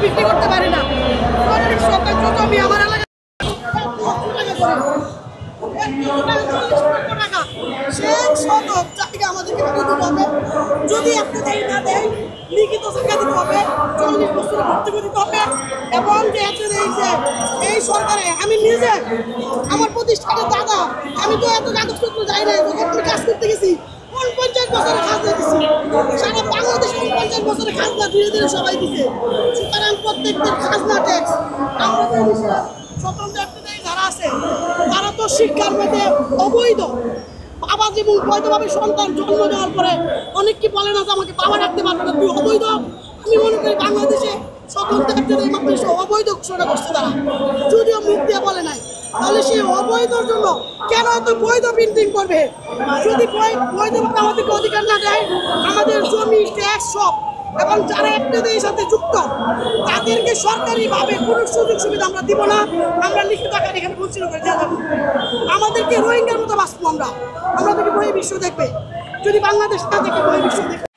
বিক্রি করতে পারি না। জমি আমার এলাকায় আমাদেরকে দিতে হবে। যদি একটা দেয় না দেয় লিখিত শিক্ষা দিতে হবে, 40 বছর ভর্তি করে দিতে হবে। এবং যে এই সরকারে আমি নিজে আমার প্রতিষ্ঠানের দাদা, আমি তো এত কাগজপত্র যাই না, যখন আমি কাজ করতে গেছি 49 বছরের খাজনা দিচ্ছি। সারা বাংলাদেশে 49 বছরের খাজনা ধীরে ধীরে সবাই দিচ্ছে। সুতরাং প্রত্যেকটা খাজনা ট্যাক্স আমাদের স্বতন্ত্র যারা আছে তারা তো শিক্ষার মধ্যে অবৈধ। বাবা যেমন বৈধভাবে সন্তান জন্ম দেওয়ার পরে অনেক কি বলে না যে আমাকে বাবা ডাকতে পারবে না, তুই অবৈধ। আমি মনে করি বাংলাদেশে স্বতন্ত্র মাত্র অবৈধ ঘোষণা করছে তারা, যদিও মুখ দিয়ে বলে নাই। তাহলে সেই অবৈধর জন্য কেন এত বৈধ প্রিন্টিং করবে? যদি বৈধভাবে আমাদেরকে অধিকার না দেয়, আমাদের জমি ট্যাক্স সব এবং যারা একটাদের সাথে যুক্ত তাদেরকে সরকারিভাবে কোনো সুযোগ সুবিধা আমরা দিব না। আমরা লিখিত আকারে এখানে বঞ্চিত করে দেওয়া যাবো। আমাদেরকে রোহিঙ্গার মতো বাঁচবো আমরা। আমাদেরকে বহির্বিশ্ব দেখবে, যদি বাংলাদেশ না দেখে বহির্বিশ্ব দেখবে।